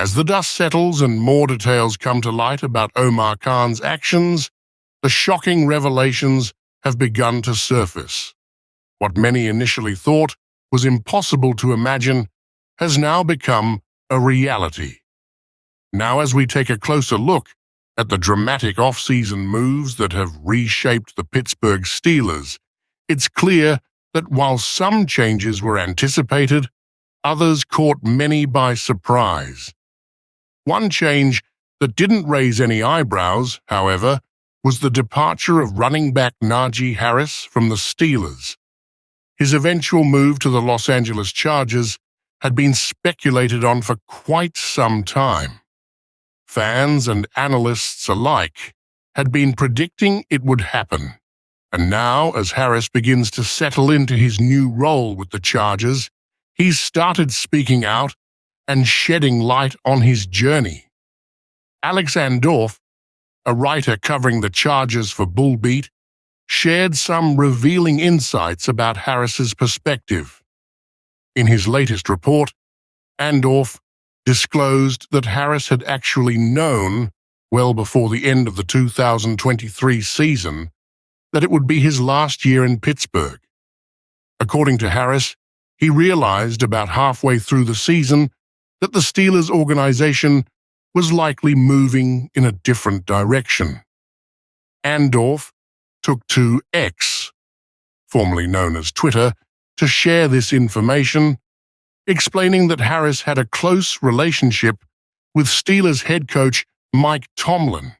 As the dust settles and more details come to light about Omar Khan's actions, the shocking revelations have begun to surface. What many initially thought was impossible to imagine has now become a reality. Now, as we take a closer look at the dramatic off-season moves that have reshaped the Pittsburgh Steelers, it's clear that while some changes were anticipated, others caught many by surprise. One change that didn't raise any eyebrows, however, was the departure of running back Najee Harris from the Steelers. His eventual move to the Los Angeles Chargers had been speculated on for quite some time. Fans and analysts alike had been predicting it would happen, and now, as Harris begins to settle into his new role with the Chargers, he's started speaking out and shedding light on his journey. Alex Andorf, a writer covering the Chargers for Bull Beat, shared some revealing insights about Harris's perspective. In his latest report, Andorf disclosed that Harris had actually known, well before the end of the 2023 season, that it would be his last year in Pittsburgh. According to Harris, he realized about halfway through the season that the Steelers organization was likely moving in a different direction. Andorf took to X, formerly known as Twitter, to share this information, explaining that Harris had a close relationship with Steelers head coach Mike Tomlin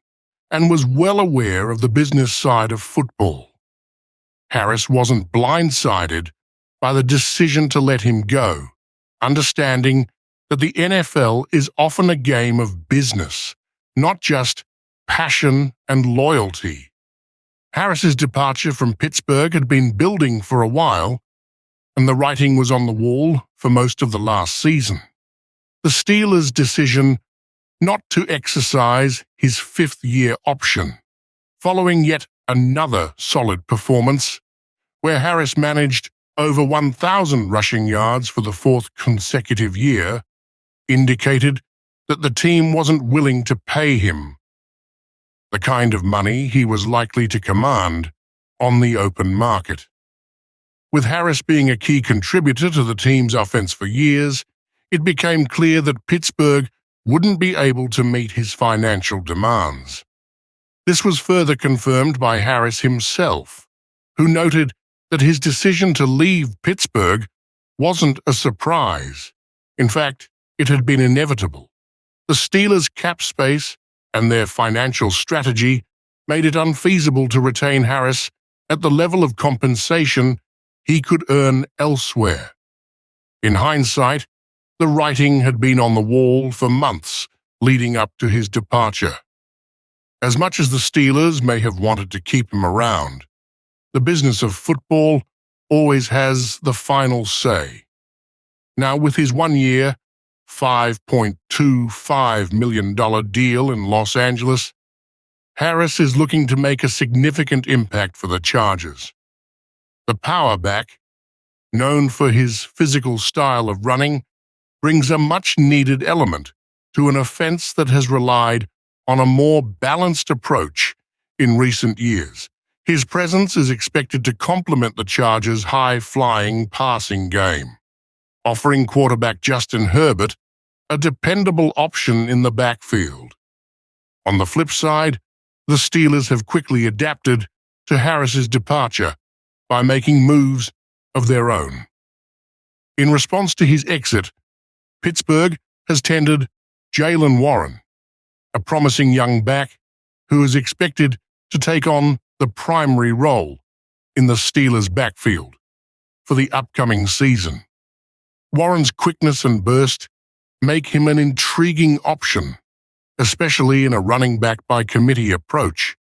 and was well aware of the business side of football. Harris wasn't blindsided by the decision to let him go, understanding that the NFL is often a game of business, not just passion and loyalty. Harris's departure from Pittsburgh had been building for a while, and the writing was on the wall for most of the last season. The Steelers' decision not to exercise his fifth-year option, following yet another solid performance, where Harris managed over 1,000 rushing yards for the fourth consecutive year, indicated that the team wasn't willing to pay him the kind of money he was likely to command on the open market. With Harris being a key contributor to the team's offense for years, it became clear that Pittsburgh wouldn't be able to meet his financial demands. This was further confirmed by Harris himself, who noted that his decision to leave Pittsburgh wasn't a surprise. In fact, it had been inevitable. The Steelers' cap space and their financial strategy made it unfeasible to retain Harris at the level of compensation he could earn elsewhere. In hindsight, the writing had been on the wall for months leading up to his departure. As much as the Steelers may have wanted to keep him around, the business of football always has the final say. Now, with his one-year, $5.25 million deal in Los Angeles, Harris is looking to make a significant impact for the Chargers. The power back, known for his physical style of running, brings a much-needed element to an offense that has relied on a more balanced approach in recent years. His presence is expected to complement the Chargers' high-flying passing game, offering quarterback Justin Herbert a dependable option in the backfield. On the flip side, the Steelers have quickly adapted to Harris's departure by making moves of their own. In response to his exit, Pittsburgh has tendered Jaylen Warren, a promising young back who is expected to take on the primary role in the Steelers' backfield for the upcoming season. Warren's quickness and burst make him an intriguing option, especially in a running back by committee approach.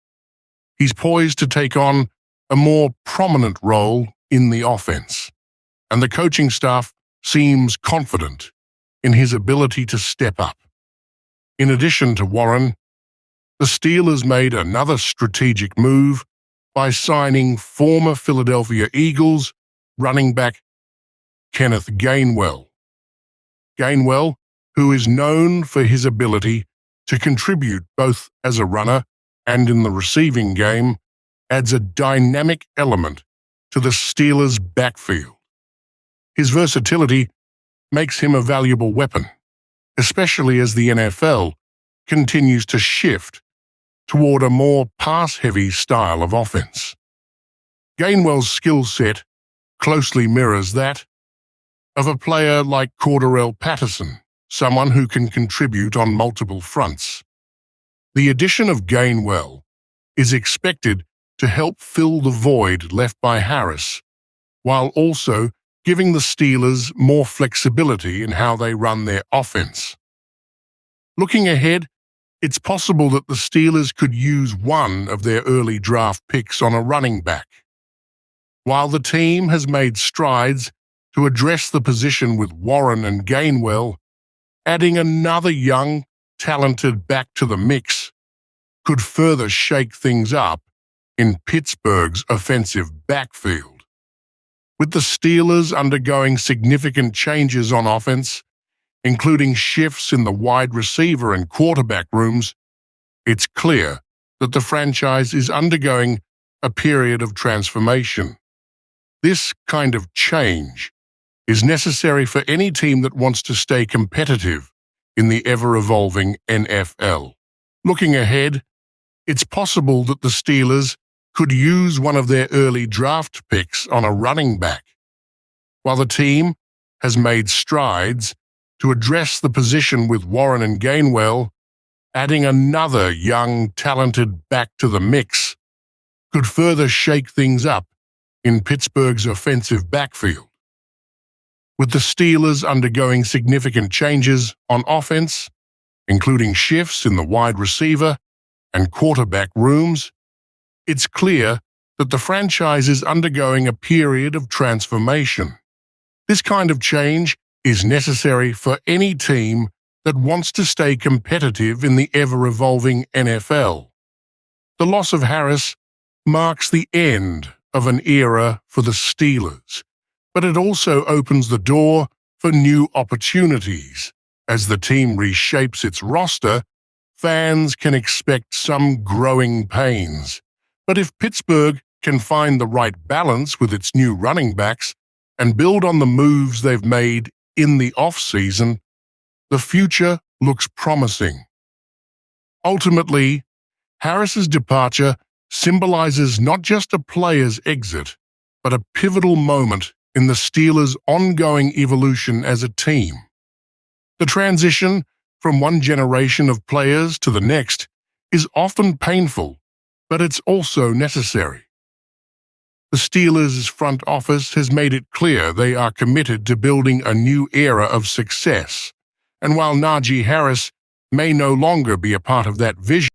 He's poised to take on a more prominent role in the offense, and the coaching staff seems confident in his ability to step up. In addition to Warren, the Steelers made another strategic move by signing former Philadelphia Eagles running back Kenneth Gainwell. Gainwell, who is known for his ability to contribute both as a runner and in the receiving game, adds a dynamic element to the Steelers' backfield. His versatility makes him a valuable weapon, especially as the NFL continues to shift toward a more pass-heavy style of offense. Gainwell's skill set closely mirrors that of a player like Cordarrelle Patterson, someone who can contribute on multiple fronts. The addition of Gainwell is expected to help fill the void left by Harris, while also giving the Steelers more flexibility in how they run their offense. Looking ahead, it's possible that the Steelers could use one of their early draft picks on a running back. While the team has made strides to address the position with Warren and Gainwell, adding another young, talented back to the mix could further shake things up in Pittsburgh's offensive backfield. With the Steelers undergoing significant changes on offense, including shifts in the wide receiver and quarterback rooms, it's clear that the franchise is undergoing a period of transformation. This kind of change is necessary for any team that wants to stay competitive in the ever-evolving NFL. Looking ahead, it's possible that the Steelers could use one of their early draft picks on a running back. While the team has made strides to address the position with Warren and Gainwell, adding another young, talented back to the mix could further shake things up in Pittsburgh's offensive backfield. With the Steelers undergoing significant changes on offense, including shifts in the wide receiver and quarterback rooms, it's clear that the franchise is undergoing a period of transformation. This kind of change is necessary for any team that wants to stay competitive in the ever-evolving NFL. The loss of Harris marks the end of an era for the Steelers, but it also opens the door for new opportunities. As the team reshapes its roster, fans can expect some growing pains. But if Pittsburgh can find the right balance with its new running backs and build on the moves they've made in the offseason, the future looks promising. Ultimately, Harris's departure symbolizes not just a player's exit, but a pivotal moment in the Steelers' ongoing evolution as a team. The transition from one generation of players to the next is often painful, but it's also necessary. The Steelers' front office has made it clear they are committed to building a new era of success, and while Najee Harris may no longer be a part of that vision,